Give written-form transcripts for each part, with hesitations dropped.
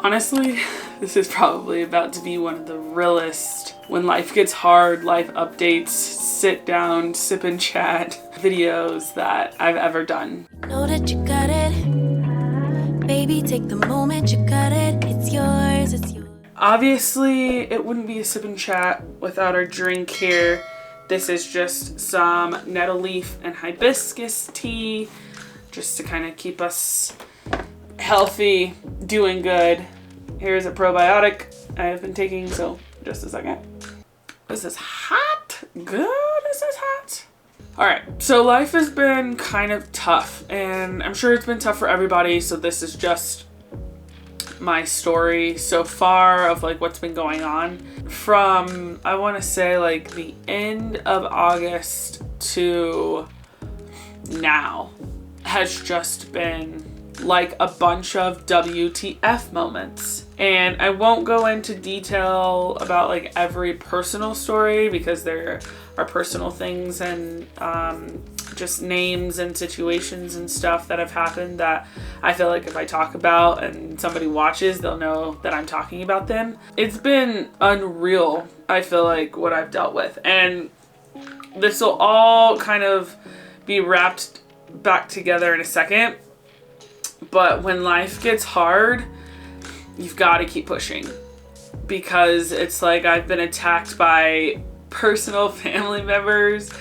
Honestly, this is probably about to be one of the realest when life gets hard, life updates, sit down, sip and chat videos that I've ever done. Know that you got it. Baby, take the moment, you got it. It's yours, it's yours. Obviously, it wouldn't be a sip and chat without our drink here. This is just some nettle leaf and hibiscus tea, just to kind of keep us healthy, doing good. Here's a probiotic I have been taking, so just a second. This is hot. Good, this is hot. All right, so life has been kind of tough, and I'm sure it's been tough for everybody, so this is just my story so far of like what's been going on from, I want to say, like the end of August to now has just been like a bunch of WTF moments. And I won't go into detail about like every personal story because there are personal things and just names and situations and stuff that have happened that I feel like if I talk about and somebody watches, they'll know that I'm talking about them. It's been unreal, I feel like, what I've dealt with. And this will all kind of be wrapped back together in a second. But when life gets hard, you've got to keep pushing, because it's like I've been attacked by personal family members,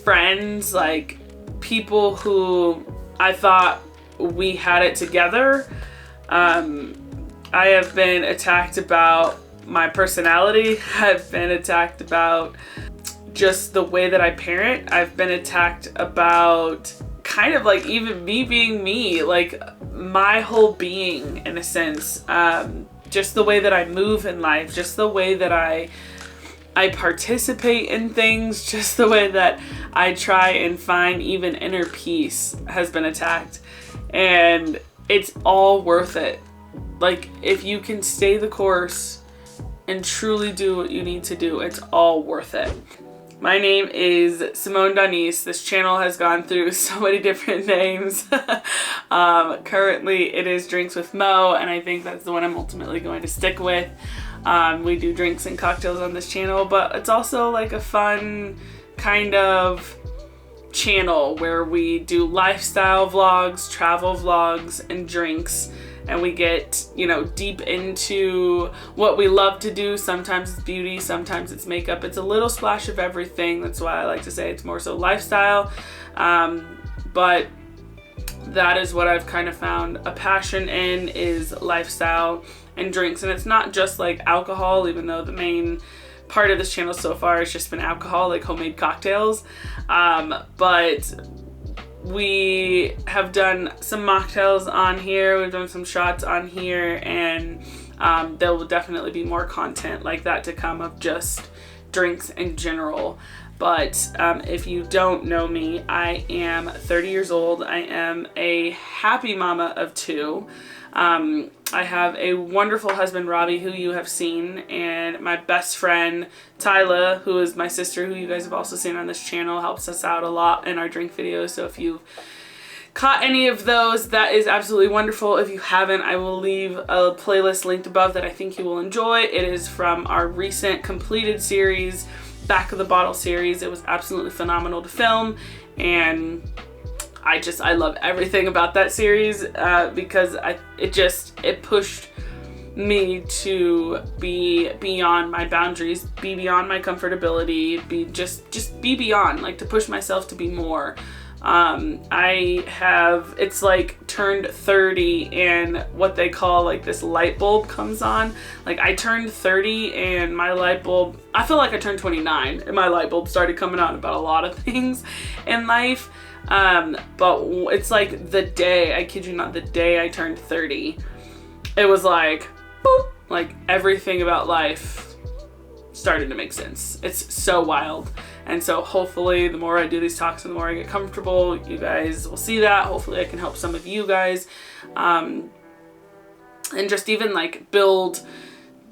friends, like people who I thought we had it together. I have been attacked about my personality. I've been attacked about just the way that I parent. I've been attacked about kind of like even me being me, like my whole being in a sense. Just the way that I move in life, just the way that I participate in things, just the way that I try and find even inner peace has been attacked. And it's all worth it. Like, if you can stay the course and truly do what you need to do, it's all worth it. My name is Samone Doniece. This channel has gone through so many different names. Currently it is Drinks with Mo, and I think that's the one I'm ultimately going to stick with. We do drinks and cocktails on this channel, but it's also like a fun kind of channel where we do lifestyle vlogs, travel vlogs, and drinks. And we get, you know, deep into what we love to do. Sometimes it's beauty, sometimes it's makeup. It's a little splash of everything. That's why I like to say it's more so lifestyle. But that is what I've kind of found a passion in, is lifestyle and drinks. And it's not just like alcohol, even though the main part of this channel so far has just been alcohol, like homemade cocktails. But we have done some mocktails on here, we've done some shots on here, and there will definitely be more content like that to come of just drinks in general. But if you don't know me, I am 30 years old. I am a happy mama of two. I have a wonderful husband, Robbie, who you have seen, and my best friend, Tyla, who is my sister, who you guys have also seen on this channel, helps us out a lot in our drink videos. So if you've caught any of those, that is absolutely wonderful. If you haven't, I will leave a playlist linked above that I think you will enjoy. It is from our recent completed series, Back of the Bottle series. It was absolutely phenomenal to film, and I love everything about that series because it pushed me to be beyond my boundaries, be beyond my comfortability, be beyond, like, to push myself to be more. It's like turned 30 and what they call like this light bulb comes on. Like, I turned 30 and my light bulb, I feel like I turned 29 and my light bulb started coming on about a lot of things in life. But it's like the day, I kid you not, the day I turned 30, it was like, boop, like everything about life started to make sense. It's so wild. And so hopefully the more I do these talks and the more I get comfortable, you guys will see that. Hopefully I can help some of you guys, and just even like build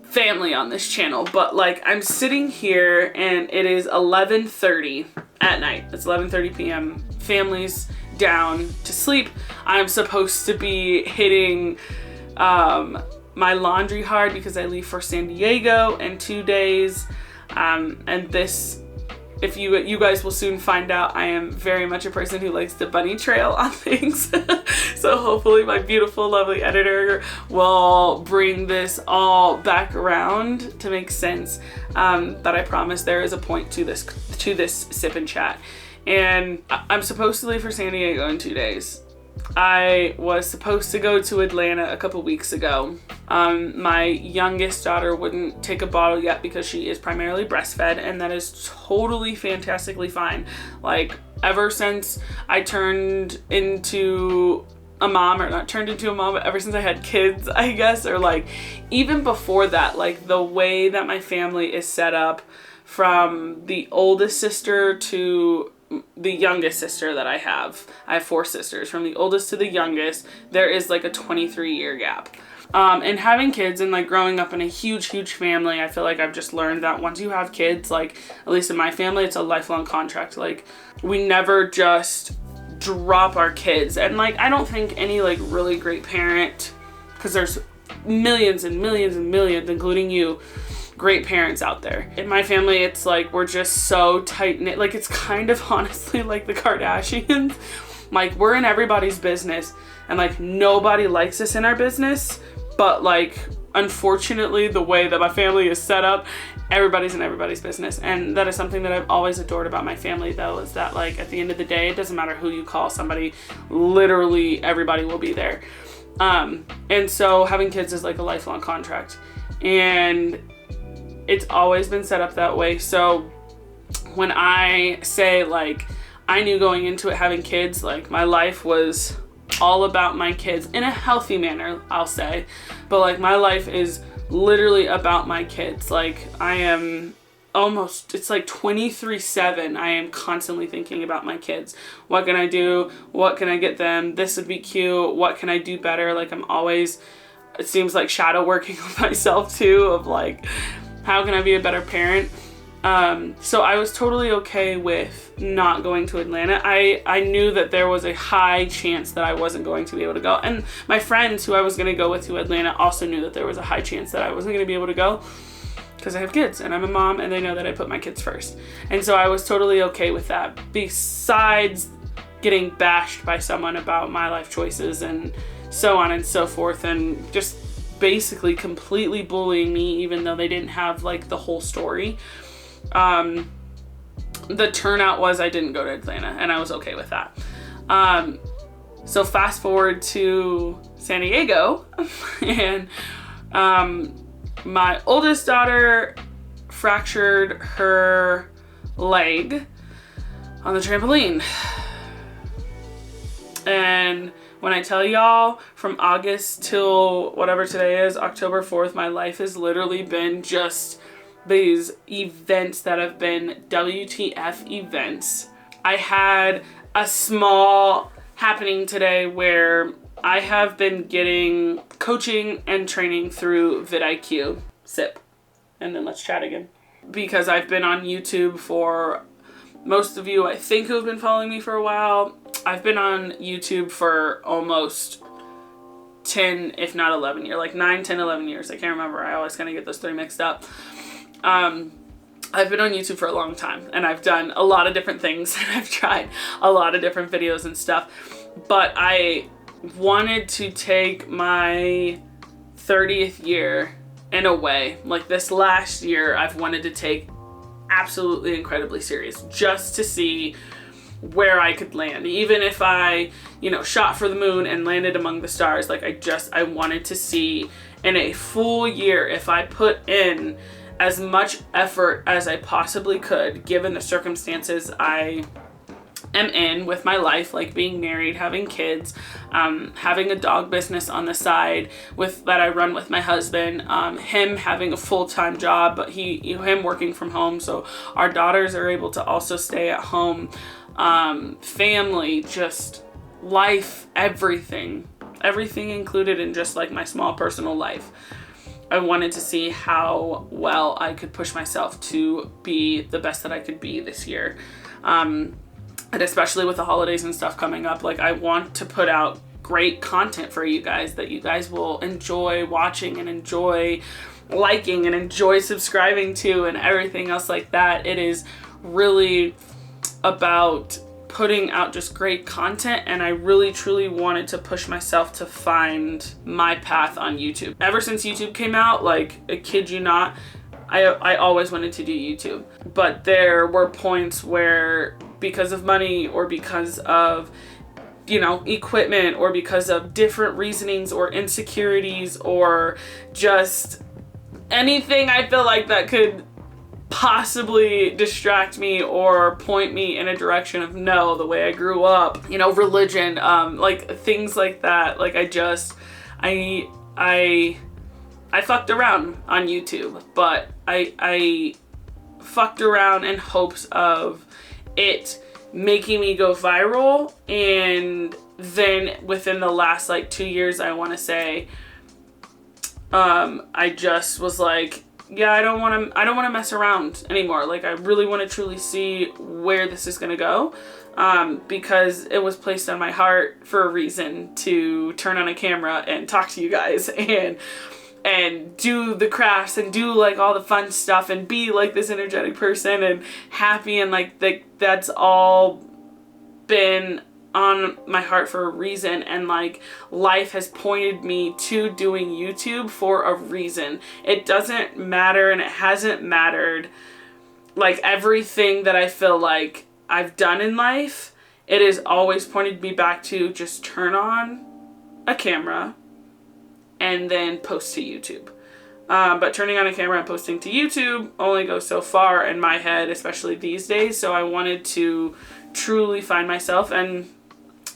family on this channel. But like, I'm sitting here and it is 11:30 at night. It's 11:30 p.m. Family's down to sleep. I'm supposed to be hitting my laundry hard because I leave for San Diego in 2 days. And this, if you guys will soon find out, I am very much a person who likes to bunny trail on things. So hopefully my beautiful, lovely editor will bring this all back around to make sense. But I promise there is a point to this sip and chat. And I'm supposed to leave for San Diego in 2 days. I was supposed to go to Atlanta a couple weeks ago. My youngest daughter wouldn't take a bottle yet because she is primarily breastfed, and that is totally fantastically fine. Like, ever since I turned into a mom, or not turned into a mom, but ever since I had kids, I guess, or like even before that, like the way that my family is set up, from the oldest sister to the youngest sister that I have 4 sisters. From the oldest to the youngest, there is like a 23-year gap. And having kids and like growing up in a huge family, I feel like I've just learned that once you have kids, like at least in my family, it's a lifelong contract. Like, we never just drop our kids. And like, I don't think any like really great parent, because there's millions and millions and millions, including you, great parents out there. In my family, it's like we're just so tight knit. Like, it's kind of honestly like the Kardashians. Like, we're in everybody's business, and like nobody likes us in our business, but like unfortunately the way that my family is set up, everybody's in everybody's business. And that is something that I've always adored about my family, though, is that like at the end of the day, it doesn't matter who you call somebody, literally everybody will be there. And so having kids is like a lifelong contract, and it's always been set up that way. So when I say like I knew going into it having kids, like my life was all about my kids in a healthy manner, I'll say, but like my life is literally about my kids. Like, I am almost, it's like 23/7, I am constantly thinking about my kids. What can I do? What can I get them? This would be cute. What can I do better? Like, I'm always, it seems like, shadow working on myself too, of like, how can I be a better parent? So I was totally okay with not going to Atlanta. I knew that there was a high chance that I wasn't going to be able to go. And my friends who I was going to go with to Atlanta also knew that there was a high chance that I wasn't going to be able to go, because I have kids and I'm a mom, and they know that I put my kids first. And so I was totally okay with that. Besides getting bashed by someone about my life choices and so on and so forth, and just basically completely bullying me, even though they didn't have like the whole story. The turnout was I didn't go to Atlanta, and I was okay with that. So fast forward to San Diego, and my oldest daughter fractured her leg on the trampoline. And when I tell y'all, from August till whatever today is, October 4th, my life has literally been just these events that have been WTF events. I had a small happening today where I have been getting coaching and training through vidIQ. Sip. And then let's chat again. Because I've been on YouTube for, most of you I think who have been following me for a while, I've been on YouTube for almost 10, if not 11 years, like 9, 10, 11 years. I can't remember. I always kind of get those three mixed up. I've been on YouTube for a long time, and I've done a lot of different things, and I've tried a lot of different videos and stuff, but I wanted to take my 30th year in a way, like this last year, I've wanted to take absolutely incredibly serious, just to see where I could land. Even if I, shot for the moon and landed among the stars, like I wanted to see in a full year if I put in as much effort as I possibly could, given the circumstances I am in with my life, like being married, having kids, having a dog business on the side that I run with my husband, him having a full-time job, but him working from home, so our daughters are able to also stay at home, family, just life, everything included in just like my small personal life. I wanted to see how well I could push myself to be the best that I could be this year. And especially with the holidays and stuff coming up, like I want to put out great content for you guys that you guys will enjoy watching and enjoy liking and enjoy subscribing to and everything else like that. It is really about putting out just great content, and I really truly wanted to push myself to find my path on YouTube. Ever since YouTube came out, like, I kid you not, I always wanted to do YouTube, but there were points where, because of money or because of, you know, equipment or because of different reasonings or insecurities or just anything I feel like that could possibly distract me or point me in a direction of no, the way I grew up, you know, religion, like things like that. Like I fucked around on YouTube, but I fucked around in hopes of it making me go viral. And then within the last like 2 years, I want to say, I just was like, yeah, I don't want to mess around anymore. Like, I really want to truly see where this is going to go. Because it was placed on my heart for a reason to turn on a camera and talk to you guys and do the crafts and do like all the fun stuff and be like this energetic person and happy, and like that's all been on my heart for a reason, and like life has pointed me to doing YouTube for a reason. It doesn't matter, and it hasn't mattered, like everything that I feel like I've done in life, it has always pointed me back to just turn on a camera and then post to YouTube. But turning on a camera and posting to YouTube only goes so far in my head, especially these days. So I wanted to truly find myself, and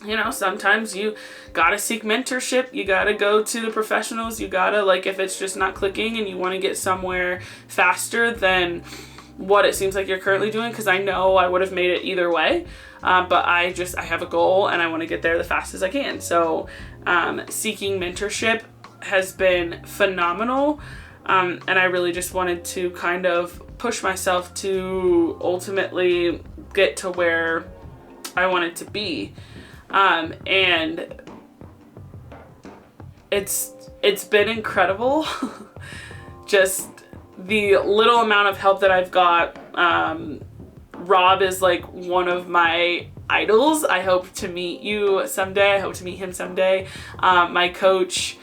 you know, sometimes you gotta seek mentorship, you gotta go to the professionals, you gotta, like, if it's just not clicking and you want to get somewhere faster than what it seems like you're currently doing, because I know I would have made it either way, but I have a goal and I want to get there the fastest I can. So seeking mentorship has been phenomenal, and I really just wanted to kind of push myself to ultimately get to where I wanted to be. And it's been incredible. Just the little amount of help that I've got. Rob is like one of my idols. I hope to meet you someday. I hope to meet him someday. My coach,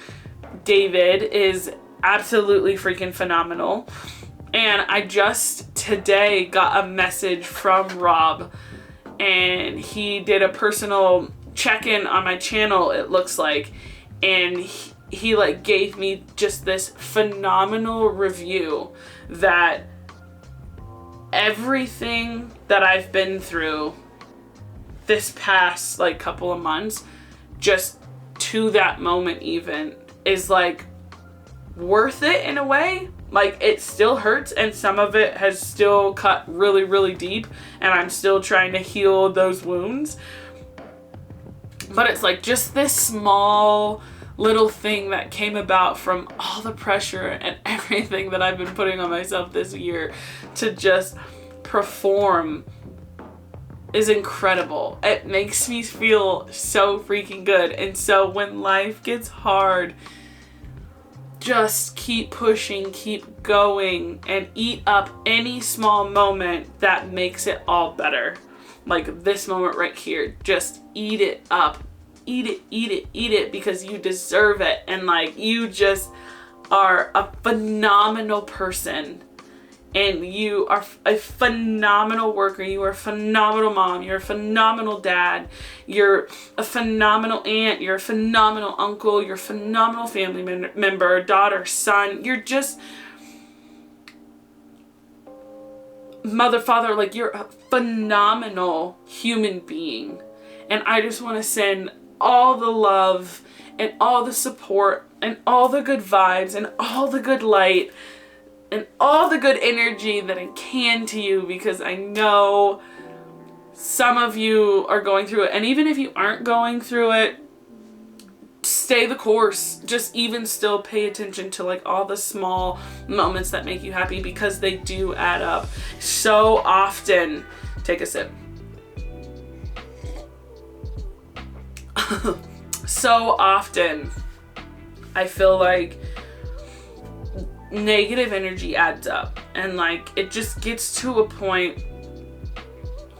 David, is absolutely freaking phenomenal. And I just today got a message from Rob, and he did a personal check-in on my channel, it looks like, and he like gave me just this phenomenal review that everything that I've been through this past like couple of months, just to that moment even, is like worth it in a way. Like, it still hurts, and some of it has still cut really, really deep, and I'm still trying to heal those wounds. But it's like just this small little thing that came about from all the pressure and everything that I've been putting on myself this year to just perform is incredible. It makes me feel so freaking good. And so when life gets hard, just keep pushing, keep going, and eat up any small moment that makes it all better. Like this moment right here, just eat it up. Eat it, eat it, eat it, because you deserve it. And like, you just are a phenomenal person. And you are a phenomenal worker. You are a phenomenal mom. You're a phenomenal dad. You're a phenomenal aunt. You're a phenomenal uncle. You're a phenomenal family member, daughter, son. You're just mother, father. Like, you're a phenomenal human being. And I just want to send all the love and all the support and all the good vibes and all the good light and all the good energy that I can to you, because I know some of you are going through it. And even if you aren't going through it, stay the course. Just even still pay attention to like all the small moments that make you happy, because they do add up so often. Take a sip. so often I feel like negative energy adds up, and like it just gets to a point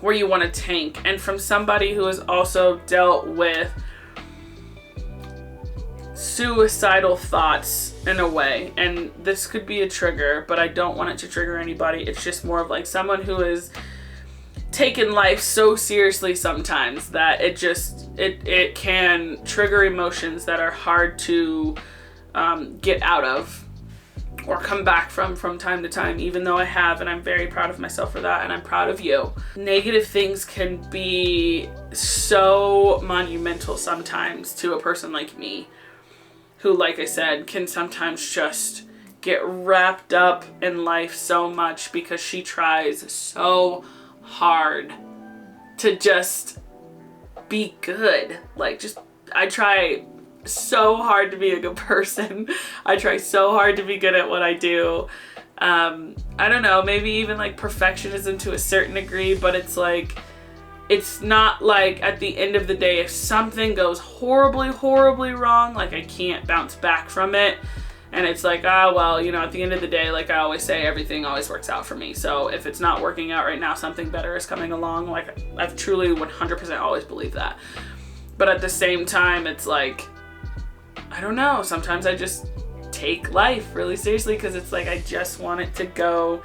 where you want to tank. And from somebody who has also dealt with suicidal thoughts in a way, and this could be a trigger, but I don't want it to trigger anybody. It's just more of like someone who is taken life so seriously sometimes that it can trigger emotions that are hard to get out of or come back from time to time, even though I have, and I'm very proud of myself for that, and I'm proud of you. Negative things can be so monumental sometimes to a person like me, who, like I said, can sometimes just get wrapped up in life so much because she tries so hard to just be good. Like, just, I try so hard to be a good person. I try so hard to be good at what I do. I don't know, maybe even like perfectionism to a certain degree, but it's like, it's not like at the end of the day, if something goes horribly, horribly wrong, like I can't bounce back from it. And it's like, well, you know, at the end of the day, like I always say, everything always works out for me. So if it's not working out right now, something better is coming along. Like, I've truly 100% always believed that. But at the same time, it's like, I don't know, sometimes I just take life really seriously because it's like I just want it to go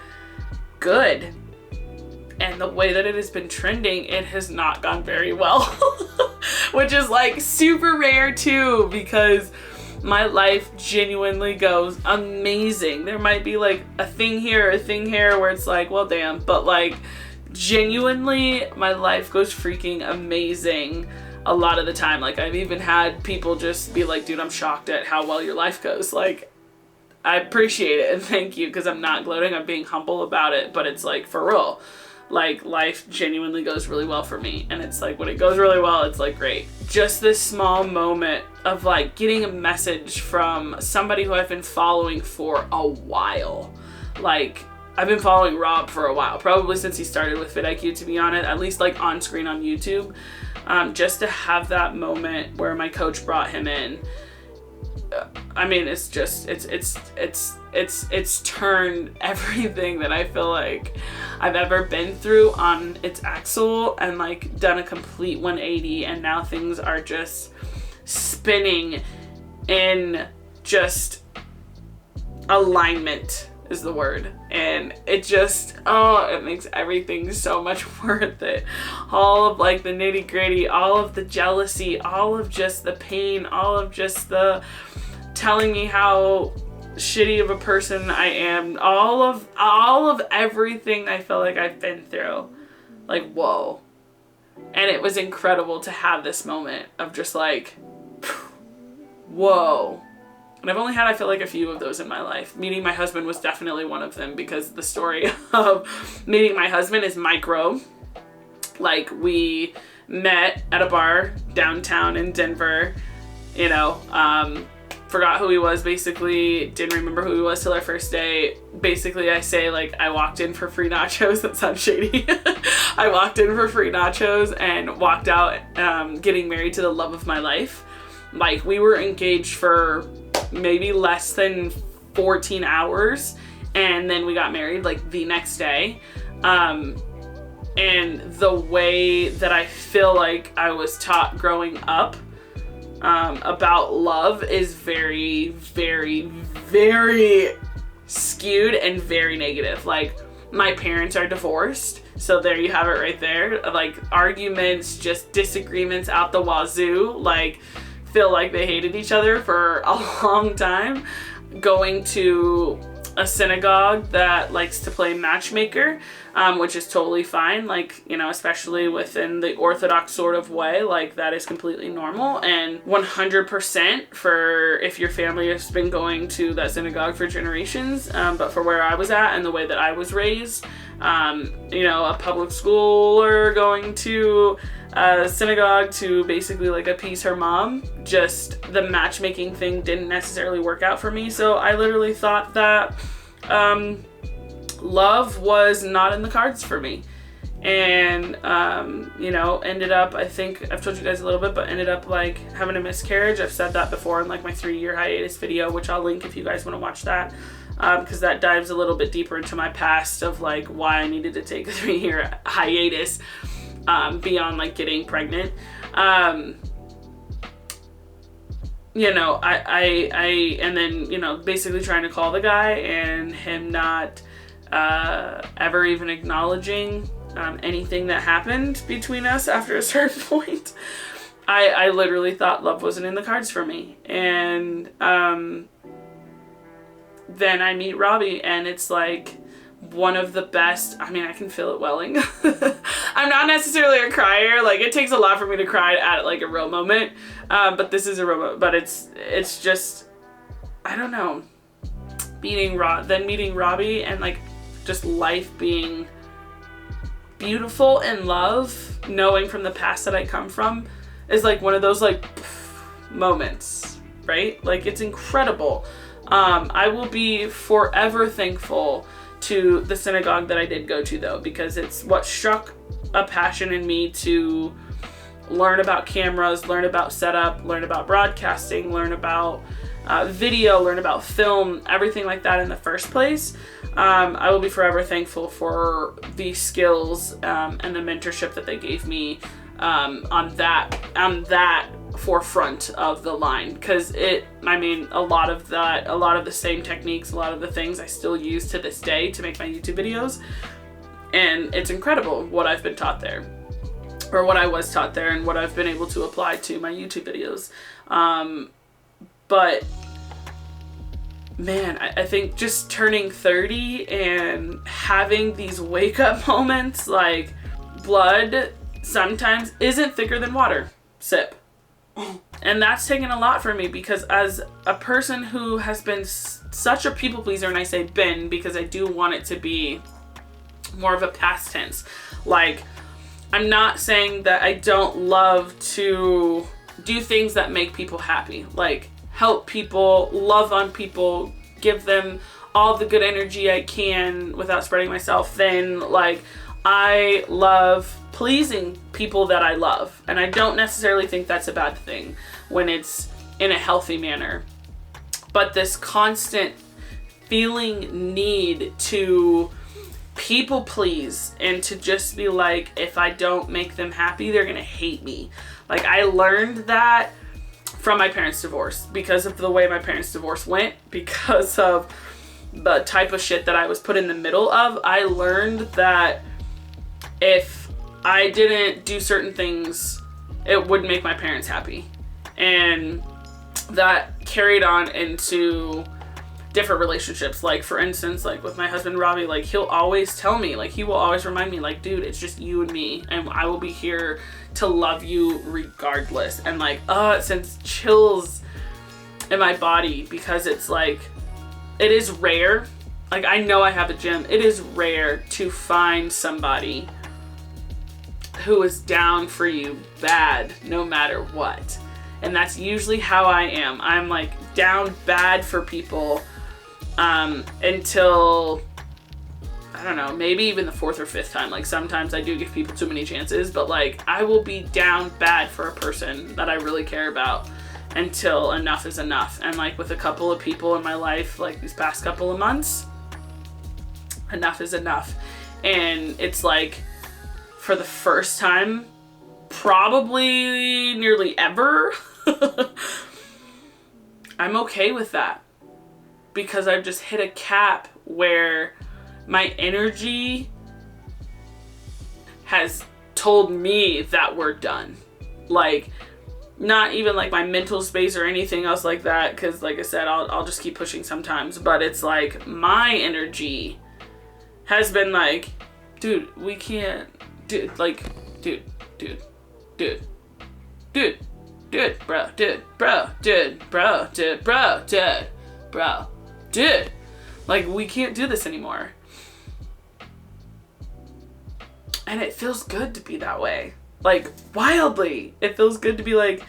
good. And the way that it has been trending, it has not gone very well. Which is like super rare too, because my life genuinely goes amazing. There might be like a thing here where it's like, well, damn. But like, genuinely, my life goes freaking amazing a lot of the time. Like, I've even had people just be like, dude, I'm shocked at how well your life goes. Like, I appreciate it and thank you, because I'm not gloating, I'm being humble about it. But it's like, for real, like, life genuinely goes really well for me. And it's like, when it goes really well, it's like, great. Just this small moment of like getting a message from somebody who I've been following for a while. Like, I've been following Rob for a while, probably since he started with vidIQ, to be honest, at least like on screen on YouTube. Just to have that moment where my coach brought him in. I mean, it's just, it's turned everything that I feel like I've ever been through on its axle, and like done a complete 180, and now things are just spinning in just alignment is the word. And it just, it makes everything so much worth it. All of like the nitty gritty, all of the jealousy, all of just the pain, all of just the telling me how shitty of a person I am, all of everything I feel like I've been through. Like, whoa. And it was incredible to have this moment of just like, whoa. And I've only had, I feel like, a few of those in my life. Meeting my husband was definitely one of them, because the story of meeting my husband is micro. Like, we met at a bar downtown in Denver, you know, forgot who he was, basically, didn't remember who he was till our first day. Basically, I say, like, I walked in for free nachos. That sounds shady. I walked in for free nachos and walked out getting married to the love of my life. Like, we were engaged for maybe less than 14 hours, and then we got married like the next day. And the way that I feel like I was taught growing up about love is very, very, very skewed and very negative. Like, my parents are divorced, so there you have it right there. Like, arguments, just disagreements out the wazoo. Like, feel like they hated each other for a long time. Going to a synagogue that likes to play matchmaker, which is totally fine. Like, you know, especially within the Orthodox sort of way, like, that is completely normal. And 100% for if your family has been going to that synagogue for generations. But for where I was at and the way that I was raised, you know, a public schooler going to a synagogue to basically like appease her mom, just the matchmaking thing didn't necessarily work out for me. So I literally thought that love was not in the cards for me. and you know, ended up, I think I've told you guys a little bit, but ended up like having a miscarriage. I've said that before in like my 3-year hiatus video, which I'll link if you guys want to watch that, because that dives a little bit deeper into my past of like why I needed to take a 3-year hiatus beyond like getting pregnant. You know, I and then, you know, basically trying to call the guy and him not ever even acknowledging anything that happened between us after a certain point. I literally thought love wasn't in the cards for me. And then I meet Robbie, and it's like one of the best. I mean, I can feel it welling. I'm not necessarily a crier. Like, it takes a lot for me to cry at like a real moment. But this is a real moment. But it's just, I don't know. Meeting Robbie and like just life being beautiful and love, knowing from the past that I come from, is like one of those like moments, right? Like, it's incredible. I will be forever thankful to the synagogue that I did go to, though, because it's what struck a passion in me to learn about cameras, learn about setup, learn about broadcasting, learn about video, learn about film, everything like that in the first place. I will be forever thankful for the skills and the mentorship that they gave me on that forefront of the line, because I mean, a lot of the same techniques, a lot of the things I still use to this day to make my YouTube videos, and it's incredible what I've been taught there, or what I was taught there, and what I've been able to apply to my YouTube videos. But man, I think just turning 30 and having these wake up moments, like, blood sometimes isn't thicker than water. Sip. And that's taken a lot for me, because as a person who has been such a people pleaser, and I say been because I do want it to be more of a past tense. Like, I'm not saying that I don't love to do things that make people happy. Like, help people, love on people, give them all the good energy I can without spreading myself thin. Like, I love pleasing people that I love, and I don't necessarily think that's a bad thing when it's in a healthy manner. But this constant feeling need to people please and to just be like, if I don't make them happy, they're gonna hate me. Like, I learned that from my parents' divorce, because of the way my parents' divorce went, because of the type of shit that I was put in the middle of. I learned that if I didn't do certain things, it would make my parents happy. And that carried on into different relationships. Like, for instance, like with my husband Robbie, like, he'll always tell me, like, he will always remind me, like, dude, it's just you and me, and I will be here to love you regardless. And like, it sends chills in my body, because it's like, it is rare. Like, I know I have a gym. It is rare to find somebody who is down for you bad no matter what. And that's usually how I am. I'm like down bad for people until, I don't know, maybe even the 4th or 5th time. Like, sometimes I do give people too many chances, but like, I will be down bad for a person that I really care about until enough is enough. And like, with a couple of people in my life, like these past couple of months, enough is enough. And it's like, for the first time, probably nearly ever, I'm okay with that, because I've just hit a cap where my energy has told me that we're done. Like, not even like my mental space or anything else like that, because like I said, I'll just keep pushing sometimes, but it's like my energy has been like, dude, we can't, dude, like, dude, bro, dude, like, we can't do this anymore. And it feels good to be that way. Like, wildly, it feels good to be like,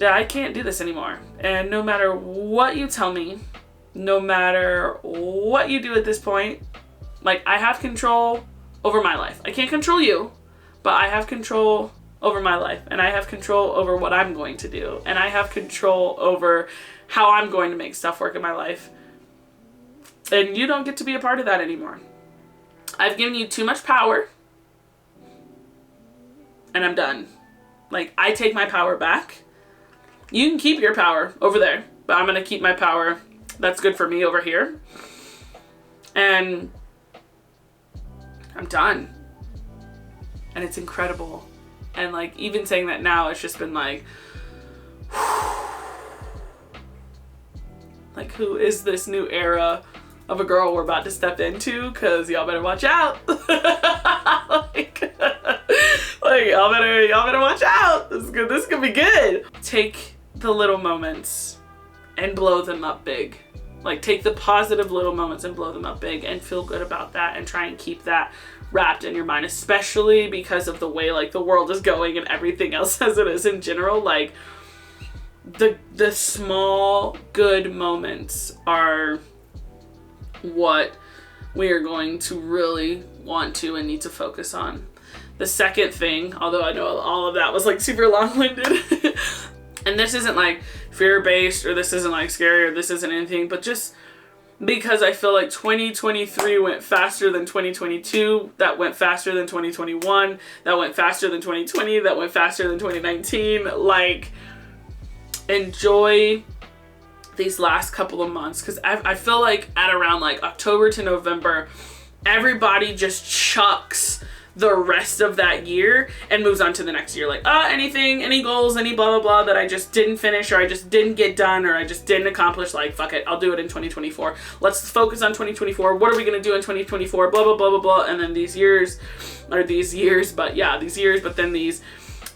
I can't do this anymore. And no matter what you tell me, no matter what you do at this point, like, I have control over my life. I can't control you, but I have control over my life, and I have control over what I'm going to do, and I have control over how I'm going to make stuff work in my life. And you don't get to be a part of that anymore. I've given you too much power, and I'm done. Like, I take my power back. You can keep your power over there, but I'm going to keep my power that's good for me over here. And I'm done. And it's incredible. And like, even saying that now, it's just been like, like, who is this new era of a girl we're about to step into? Cause y'all better watch out. like y'all better watch out. This is gonna be good. Take the little moments and blow them up big. Like, take the positive little moments and blow them up big, and feel good about that, and try and keep that wrapped in your mind, especially because of the way like the world is going and everything else as it is in general. Like, the small good moments are what we are going to really want to and need to focus on. The second thing, although I know all of that was like super long-winded, and this isn't like fear-based, or this isn't like scary, or this isn't anything, but just because I feel like 2023 went faster than 2022, that went faster than 2021, that went faster than 2020, that went faster than 2019. Like, enjoy these last couple of months, because I feel like at around like October to November, everybody just chucks the rest of that year and moves on to the next year. Like, any goals, any blah, blah, blah that I just didn't finish, or I just didn't get done, or I just didn't accomplish, like, fuck it, I'll do it in 2024. Let's focus on 2024. What are we going to do in 2024? Blah, blah, blah, blah, blah. And then these years, but then these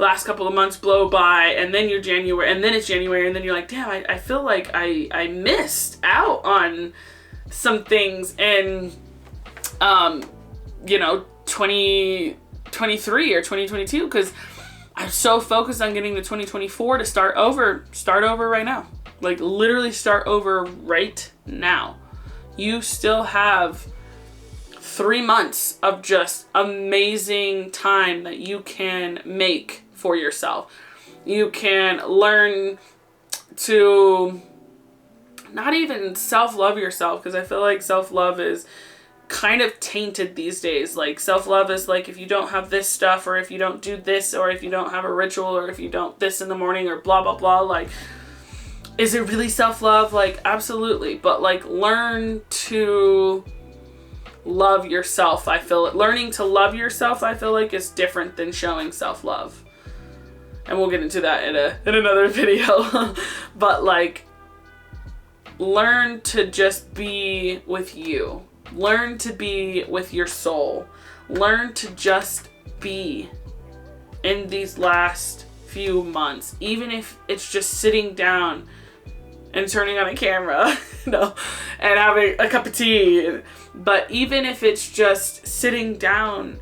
last couple of months blow by, and then you're January, and then it's January, and then you're like, damn, I feel like I missed out on some things. And, 2023 or 2022, because I'm so focused on getting to 2024 to start over right now. Like, literally start over right now. You still have 3 months of just amazing time that you can make for yourself. You can learn to not even self-love yourself, because I feel like self-love is kind of tainted these days. Like, self-love is like, if you don't have this stuff, or if you don't do this, or if you don't have a ritual, or if you don't this in the morning, or blah blah blah. Like, is it really self-love? Like, absolutely. But like, learn to love yourself. I feel it. Learning to love yourself, I feel like, is different than showing self-love, and we'll get into that in another video. But like, learn to just be with you. Learn to be with your soul. Learn to just be in these last few months. Even if it's just sitting down and turning on a camera, and having a cup of tea. But even if it's just sitting down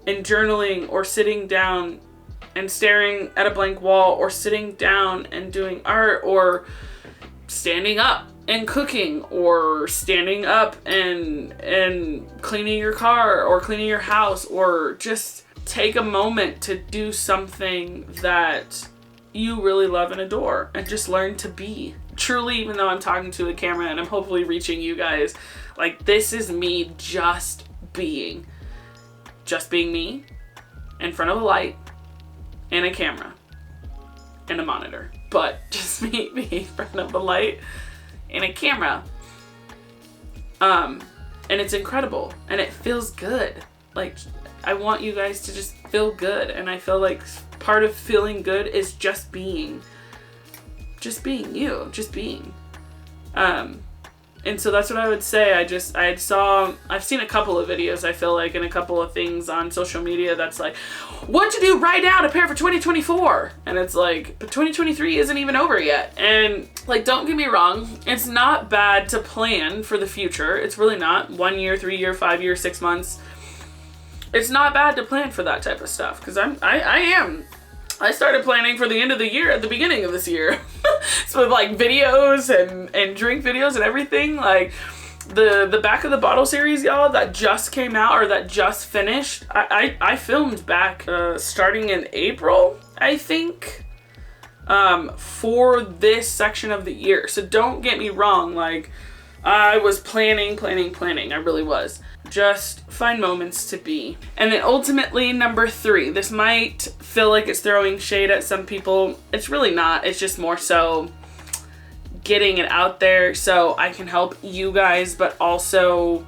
and journaling, or sitting down and staring at a blank wall, or sitting down and doing art, or standing up and cooking, or standing up and cleaning your car, or cleaning your house, or just take a moment to do something that you really love and adore, and just learn to be. Truly, even though I'm talking to a camera and I'm hopefully reaching you guys, like, this is me just being me in front of a light and a camera and a monitor, but just me in front of a light and a camera. And it's incredible, and it feels good. Like, I want you guys to just feel good, and I feel like part of feeling good is just being you, just being. And so that's what I would say. I've seen a couple of videos, I feel like, and a couple of things on social media that's like, what to do right now to prepare for 2024. And it's like, but 2023 isn't even over yet. And like, don't get me wrong, it's not bad to plan for the future. It's really not. 1 year, 3 year, 5 year, 6 months. It's not bad to plan for that type of stuff, because I started planning for the end of the year at the beginning of this year. So with like videos and drink videos and everything, like, The Back of the Bottle series, y'all, that just came out, or that just finished, I filmed back starting in April, I think, for this section of the year. So don't get me wrong, like, I was planning, I really was. Just find moments to be. And then ultimately, number 3, this might feel like it's throwing shade at some people. It's really not. It's just more so getting it out there so I can help you guys, but also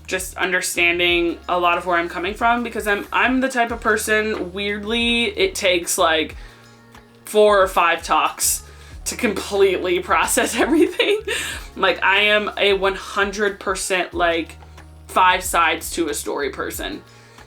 just understanding a lot of where I'm coming from, because I'm the type of person, weirdly, it takes like 4 or 5 talks to completely process everything. Like, I am a 100% like 5 sides to a story person.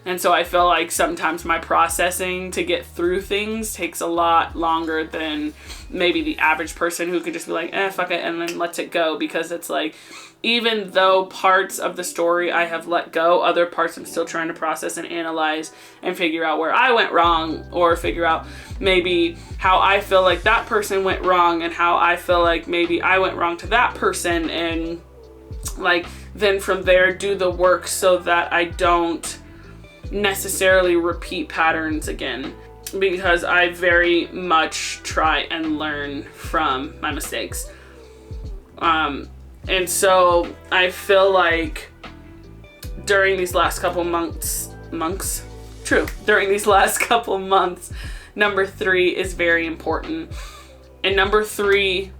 And so I feel like sometimes my processing to get through things takes a lot longer than maybe the average person who could just be like, fuck it, and then lets it go. Because it's like, even though parts of the story I have let go, other parts I'm still trying to process and analyze and figure out where I went wrong, or figure out maybe how I feel like that person went wrong and how I feel like maybe I went wrong to that person. And like, then from there do the work so that I don't necessarily repeat patterns again, because I very much try and learn from my mistakes. And so I feel like during these last couple during these last couple months, number 3 is very important. And number 3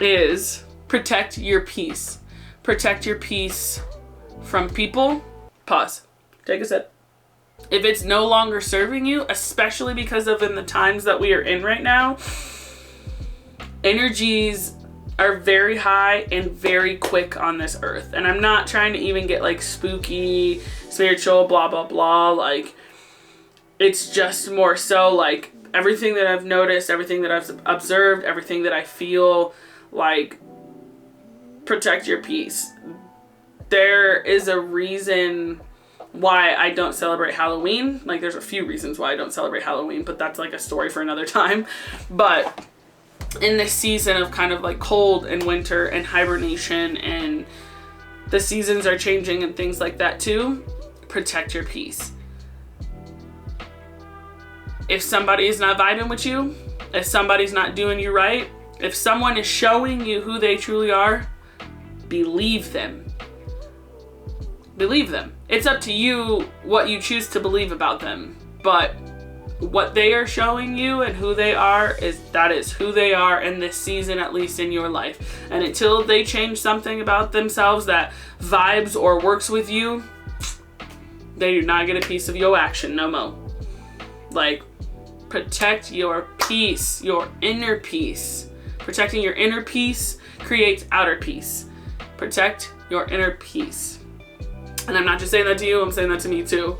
is protect your peace. Protect your peace from people. Pause. Take a sip. If it's no longer serving you, especially because of in the times that we are in right now, energies are very high and very quick on this earth. And I'm not trying to even get like spooky, spiritual, blah, blah, blah. Like, it's just more so like everything that I've noticed, everything that I've observed, everything that I feel, like, protect your peace. There is a reason why I don't celebrate Halloween. Like, there's a few reasons why I don't celebrate Halloween, but that's like a story for another time. But in this season of kind of like cold and winter and hibernation, and the seasons are changing and things like that too, protect your peace. If somebody is not vibing with you, if somebody's not doing you right, if someone is showing you who they truly are, believe them. Believe them. It's up to you what you choose to believe about them. But what they are showing you and who they are is who they are in this season, at least in your life. And until they change something about themselves that vibes or works with you, they do not get a piece of your action no more. Like, protect your peace, your inner peace. Protecting your inner peace creates outer peace. Protect your inner peace. And I'm not just saying that to you, I'm saying that to me too.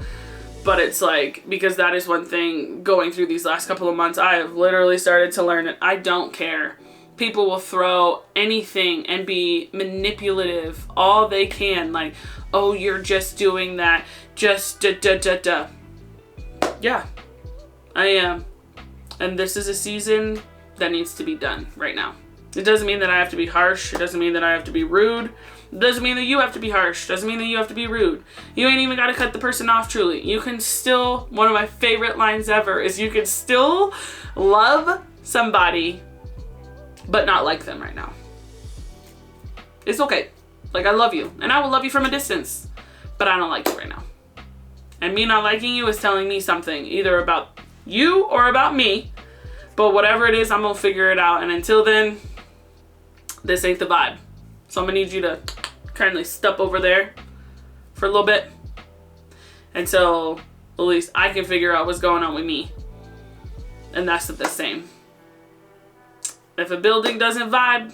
But it's like, because that is one thing going through these last couple of months, I have literally started to learn that I don't care. People will throw anything and be manipulative all they can. Like, oh, you're just doing that. Just da. Yeah, I am. And this is a season that needs to be done right now. It doesn't mean that I have to be harsh. It doesn't mean that I have to be rude. It doesn't mean that you have to be harsh. It doesn't mean that you have to be rude. You ain't even got to cut the person off, truly. You can still, one of my favorite lines ever is, you can still love somebody but not like them right now. It's okay. Like, I love you, and I will love you from a distance, but I don't like you right now. And me not liking you is telling me something, either about you or about me. But whatever it is, I'm going to figure it out. And until then, this ain't the vibe. So I'm going to need you to kindly step over there for a little bit until at least I can figure out what's going on with me. And that's the same. If a building doesn't vibe,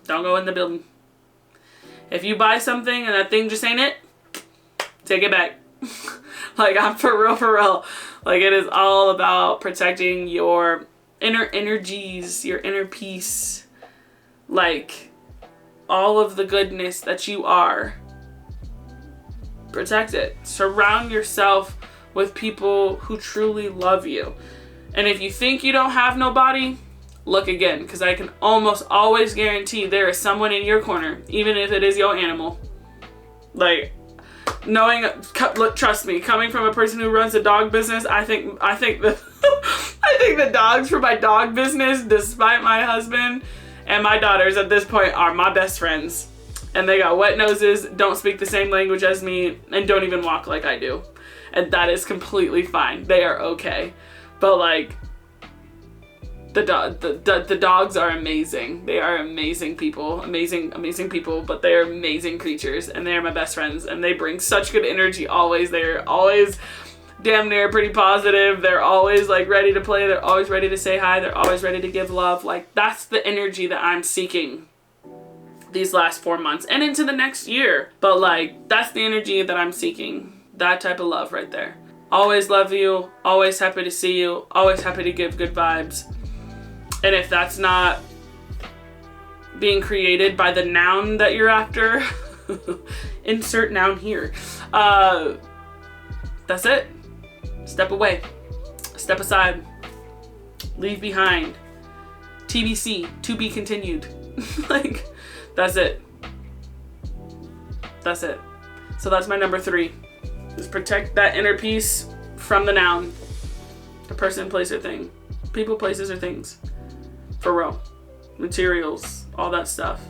don't go in the building. If you buy something and that thing just ain't it, take it back. Like, I'm for real. Like, it is all about protecting your inner energies, your inner peace. Like, all of the goodness that you are. Protect it. Surround yourself with people who truly love you. And if you think you don't have nobody, look again, because I can almost always guarantee there is someone in your corner, even if it is your animal. Like, knowing, look, trust me, coming from a person who runs a dog business, I think the I think the dogs for my dog business, despite my husband and my daughters at this point, are my best friends. And they got wet noses, don't speak the same language as me, and don't even walk like I do. And that is completely fine. They are okay. But like, the dogs are amazing. They are amazing people. Amazing people, but they are amazing creatures. And they are my best friends. And they bring such good energy always. They're always damn near pretty positive. They're always like ready to play. They're always ready to say hi. They're always ready to give love. Like, that's the energy that I'm seeking these last 4 months and into the next year. But like, that's the energy that I'm seeking. That type of love right there. Always love you. Always happy to see you. Always happy to give good vibes. And if that's not being created by the noun that you're after, insert noun here. That's it. Step away. Step aside. Leave behind. TBC. To be continued. Like, that's it. That's it. So that's my number 3. Just protect that inner peace from the noun. The person, place, or thing. People, places, or things. For real. Materials. All that stuff.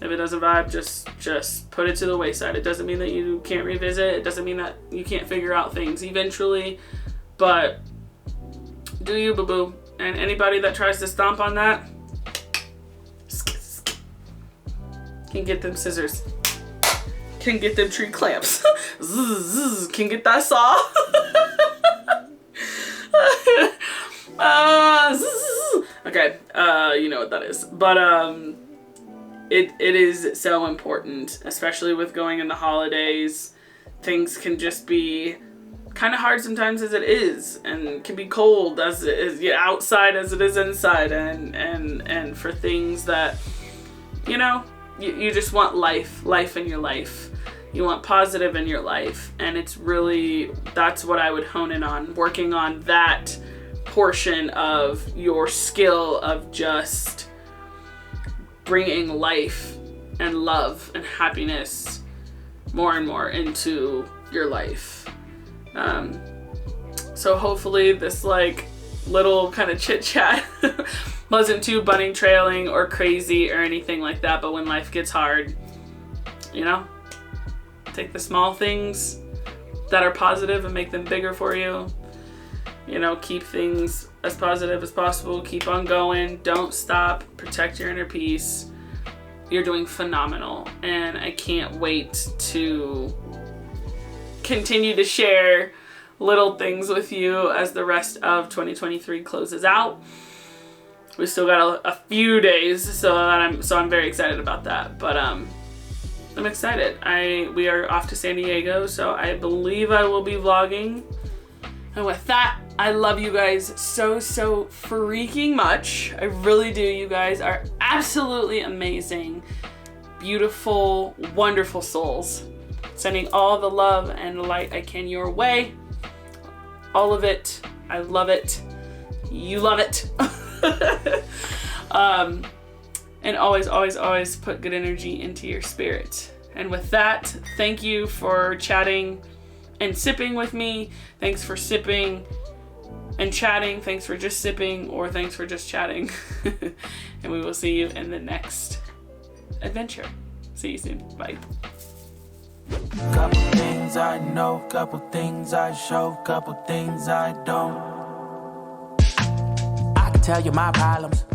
If it doesn't vibe, just put it to the wayside. It doesn't mean that you can't revisit. It doesn't mean that you can't figure out things eventually. But do you, boo-boo. And anybody that tries to stomp on that can get them scissors. Can get them tree clamps. Can get that saw. Okay, you know what that is. But it is so important, especially with going in the holidays. Things can just be kind of hard sometimes as it is, and can be cold as it is outside as it is inside, and for things that, you know, you just want life in your life. You want positive in your life, and it's really, that's what I would hone in on, working on that portion of your skill of just bringing life and love and happiness more and more into your life. So hopefully this like little kind of chit chat wasn't too bunny trailing or crazy or anything like that, but when life gets hard, you know, take the small things that are positive and make them bigger for you. You know, keep things as positive as possible. Keep on going. Don't stop. Protect your inner peace. You're doing phenomenal. And I can't wait to continue to share little things with you as the rest of 2023 closes out. We still got a few days, so I'm very excited about that. But I'm excited. We are off to San Diego, so I believe I will be vlogging. And with that, I love you guys so freaking much. I really do. You guys are absolutely amazing, beautiful, wonderful souls. Sending all the love and light I can your way. All of it. I love it. You love it. And always put good energy into your spirit. And with that, thank you for chatting and sipping with me. Thanks for sipping and chatting. Thanks for just sipping, or thanks for just chatting. And we will see you in the next adventure. See you soon. Bye. Couple things I know, couple things I show, couple things I don't. I can tell you my problems.